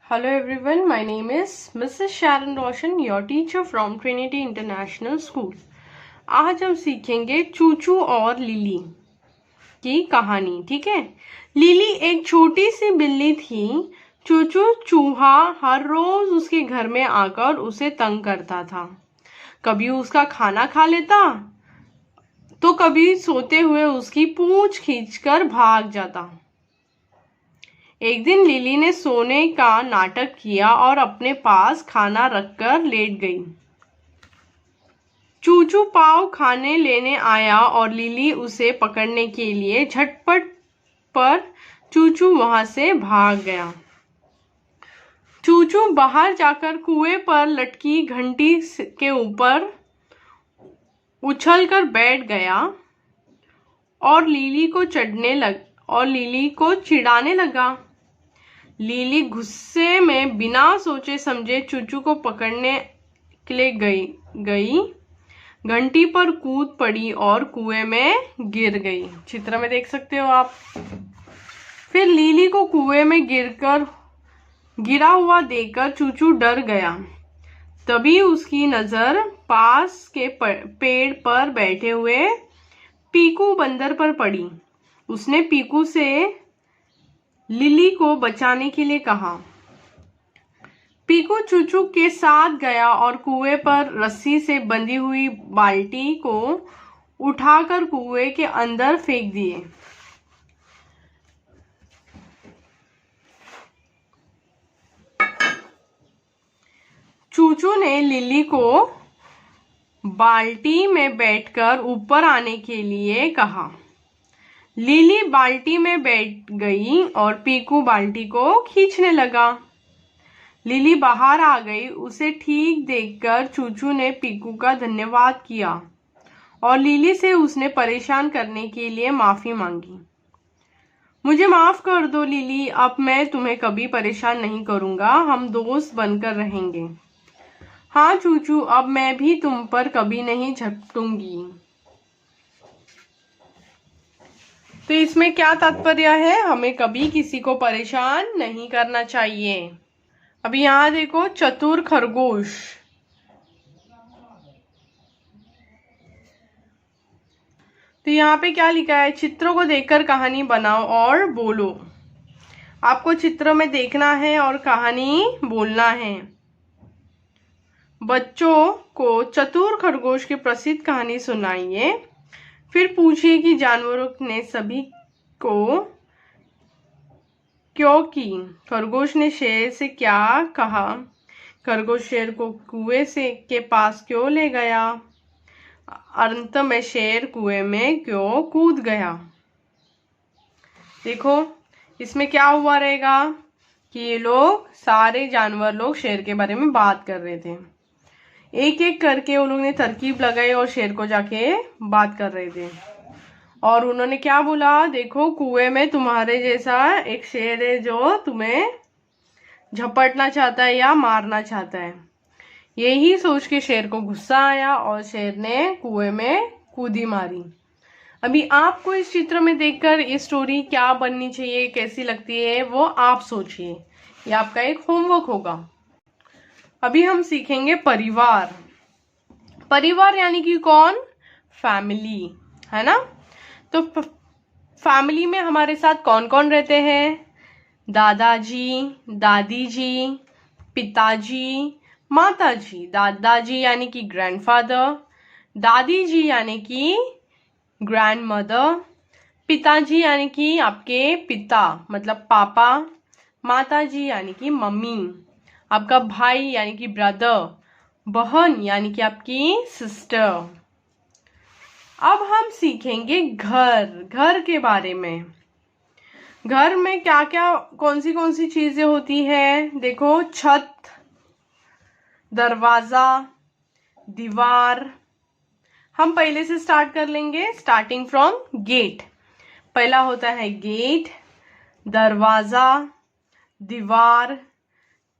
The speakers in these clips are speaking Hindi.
Hello everyone, my name is Mrs. Sharon Roshan, your teacher from Trinity International School. आज हम सीखेंगे चूचू और लिली की कहानी। ठीक है। लिली एक छोटी सी बिल्ली थी। चूचू चूहा हर रोज उसके घर में आकर उसे तंग करता था। कभी उसका खाना खा लेता तो कभी सोते हुए उसकी पूंछ खींचकर भाग जाता। एक दिन लिली ने सोने का नाटक किया और अपने पास खाना रखकर लेट गई। चूचू पाव खाने लेने आया और लिली उसे पकड़ने के लिए झटपट, पर चूचू वहां से भाग गया। चूचू बाहर जाकर कुएं पर लटकी घंटी के ऊपर उछलकर बैठ गया और लिली को चिढ़ाने लगा। लिली गुस्से में बिना सोचे समझे चूचू को पकड़ने के लिए गई, घंटी पर कूद पड़ी और कुएं में गिर गई। चित्र में देख सकते हो आप। फिर लिली को कुएं में गिरा हुआ देखकर चूचू डर गया। तभी उसकी नजर पास के पेड़ पर बैठे हुए पीकू बंदर पर पड़ी। उसने पीकू से लिली को बचाने के लिए कहा। पीकू चूचू के साथ गया और कुएं पर रस्सी से बंधी हुई बाल्टी को उठाकर कुएं के अंदर फेंक दिए। चूचू ने लिली को बाल्टी में बैठकर ऊपर आने के लिए कहा। लिली बाल्टी में बैठ गई और पीकू बाल्टी को खींचने लगा। लिली बाहर आ गई। उसे ठीक देखकर चूचू ने पीकू का धन्यवाद किया और लिली से उसने परेशान करने के लिए माफी मांगी। मुझे माफ कर दो लिली, अब मैं तुम्हें कभी परेशान नहीं करूंगा। हम दोस्त बनकर रहेंगे। हाँ चूचू, अब मैं भी तुम पर कभी नहीं झपटूंगी। तो इसमें क्या तात्पर्य है? हमें कभी किसी को परेशान नहीं करना चाहिए। अभी यहाँ देखो, चतुर खरगोश। तो यहाँ पे क्या लिखा है? चित्रों को देखकर कहानी बनाओ और बोलो। आपको चित्र में देखना है और कहानी बोलना है। बच्चों को चतुर खरगोश की प्रसिद्ध कहानी सुनाइए। फिर पूछिए कि जानवरों ने सभी को क्यों की। खरगोश ने शेर से क्या कहा? खरगोश शेर को कुएं के पास क्यों ले गया? अंत में शेर कुएं में क्यों कूद गया? देखो, इसमें क्या हुआ रहेगा कि ये लोग सारे जानवर लोग शेर के बारे में बात कर रहे थे। एक एक करके उन लोगों ने तरकीब लगाई और शेर को जाके बात कर रहे थे। और उन्होंने क्या बोला? देखो, कुएं में तुम्हारे जैसा एक शेर है जो तुम्हें झपटना चाहता है या मारना चाहता है। यही सोच के शेर को गुस्सा आया और शेर ने कुएं में कूदी मारी। अभी आपको इस चित्र में देखकर ये स्टोरी क्या बननी चाहिए, कैसी लगती है, वो आप सोचिए। ये आपका एक होमवर्क होगा। अभी हम सीखेंगे परिवार। परिवार यानी कि कौन? फैमिली, है ना? तो फैमिली में हमारे साथ कौन कौन रहते हैं? दादाजी, दादी जी, पिताजी, माताजी। दादाजी यानी कि ग्रैंडफादर, दादी जी यानी कि ग्रैंडमदर, पिताजी यानी कि आपके पिता मतलब पापा, माताजी यानी कि मम्मी, आपका भाई यानी कि ब्रदर, बहन यानी कि आपकी सिस्टर। अब हम सीखेंगे घर के बारे में। घर में क्या क्या, कौन सी चीजें होती है? देखो, छत, दरवाजा, दीवार। हम पहले से स्टार्ट कर लेंगे, स्टार्टिंग फ्रॉम गेट। पहला होता है गेट, दरवाजा, दीवार,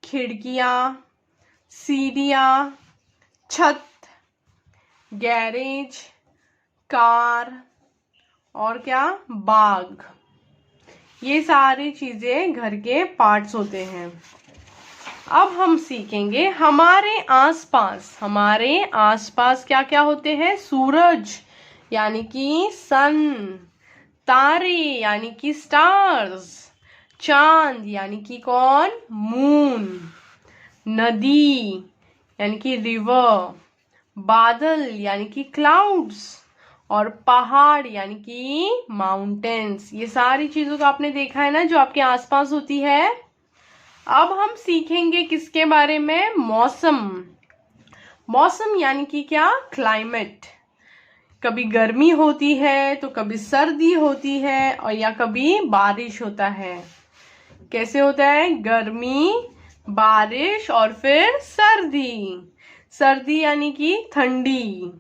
खिड़कियां, सीढ़ियां, छत, गैरेज, कार और क्या? बाग। ये सारी चीजें घर के पार्ट्स होते हैं। अब हम सीखेंगे हमारे आसपास। हमारे आसपास क्या क्या होते हैं? सूरज यानी कि सन, तारे यानी कि स्टार्स, चांद यानी कि कौन? मून, नदी यानी कि रिवर, बादल यानी कि क्लाउड्स, और पहाड़ यानी कि माउंटेन्स। ये सारी चीजों को आपने देखा है ना, जो आपके आसपास होती है। अब हम सीखेंगे किसके बारे में? मौसम। मौसम यानी कि क्या? क्लाइमेट। कभी गर्मी होती है तो कभी सर्दी होती है, और या कभी बारिश होता है। कैसे होता है? गर्मी, बारिश और फिर सर्दी। सर्दी यानी कि ठंडी।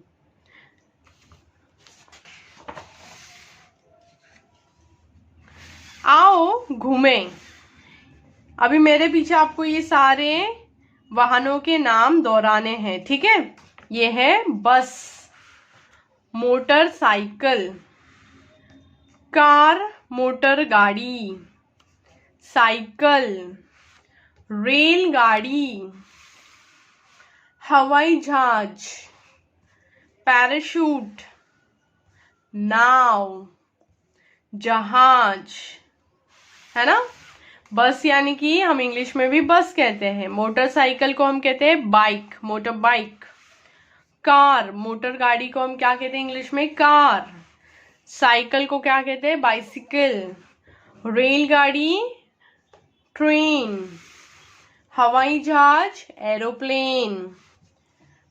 आओ घूमें। अभी मेरे पीछे आपको ये सारे वाहनों के नाम दोहराने हैं, ठीक है? ये है बस, मोटरसाइकिल, कार, मोटर गाड़ी, साइकिल, रेलगाड़ी, हवाई जहाज, पैराशूट, नाव, जहाज, है ना? बस यानी कि हम इंग्लिश में भी बस कहते हैं। मोटरसाइकिल को हम कहते हैं bike, motor bike. Car, motor गाड़ी को हम क्या कहते हैं इंग्लिश में? कार। साइकिल को क्या कहते हैं? बाइसिकल। रेलगाड़ी, ट्रेन। हवाई जहाज, एरोप्लेन।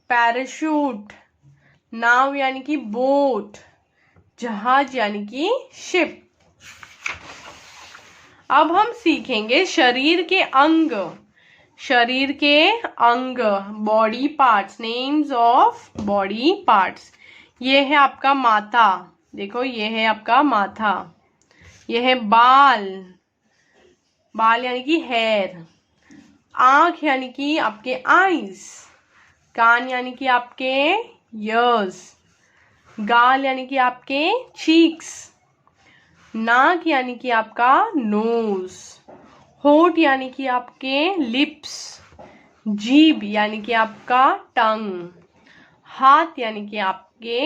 पैराशूट, नाव यानी कि बोट, जहाज यानी कि शिप। अब हम सीखेंगे शरीर के अंग। शरीर के अंग, body parts, names of body parts. ये है आपका माथा, देखो ये है आपका माथा। ये है बाल, बाल यानी कि हेयर। आंख यानी कि आपके आईज। कान यानी कि आपके ईयर्स। गाल यानी कि आपके चीक्स। नाक यानी कि आपका नोज। होठ यानी कि आपके लिप्स। जीभ यानी कि आपका टंग। हाथ यानी कि आपके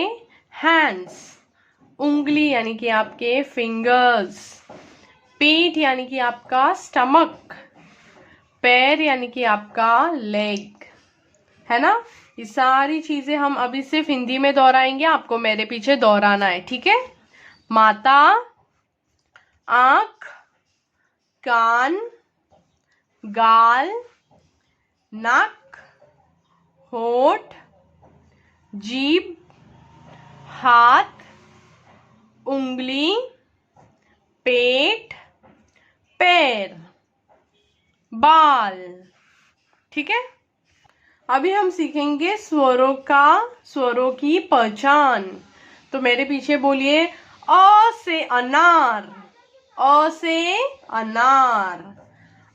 हैंड्स। उंगली यानी कि आपके फिंगर्स। पेट यानी कि आपका स्टमक। पैर यानी कि आपका लेग, है ना? ये सारी चीजें हम अभी सिर्फ हिंदी में दोहराएंगे, आपको मेरे पीछे दोहराना है, ठीक है? माथा, आंख, कान, गाल, नाक, होठ, जीभ, हाथ, उंगली, पेट, पैर, बाल, ठीक है? अभी हम सीखेंगे स्वरों की पहचान। तो मेरे पीछे बोलिए, अ से अनार, अ से अनार।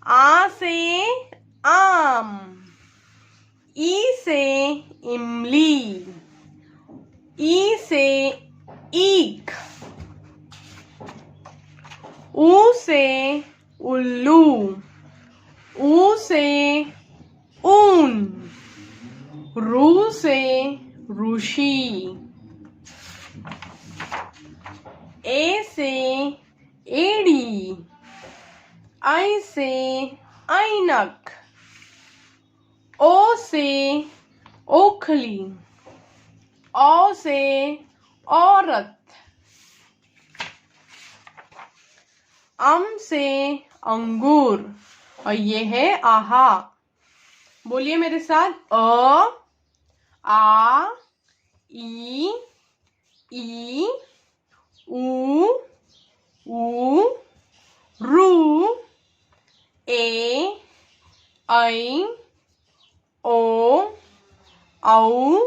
आ से आम, ई से इमली, ई से ईख, ऊ से उल्लू, ऊ से ऊन, रू से ऋषि, ए से एड़ी, आई से ऐनक, ओ से ओखली, औ से औरत, अम से अंगूर, और ये है आहा। बोलिए मेरे साथ, अ, आ, ई, ऊ, रू, ए, ऐ, ओ, औ,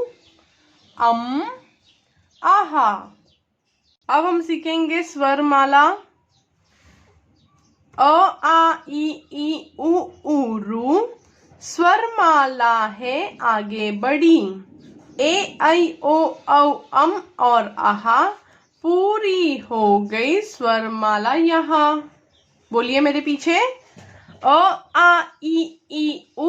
अम, आहा। अब हम सीखेंगे स्वरमाला। अ, आ, ई, ऊ, रू। स्वरमाला है आगे बढ़ी। ए, ऐ, ओ, औ, अम और आहा पूरी हो गई स्वरमाला यहाँ। बोलिए मेरे पीछे, अ, आ, ई, ऊ,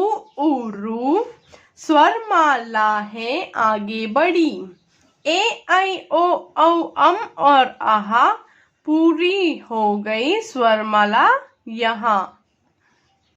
स्वरमालाएं आगे बढ़ी। ए आई ओ औ अम और आहा पूरी हो गई स्वरमाला यहाँ।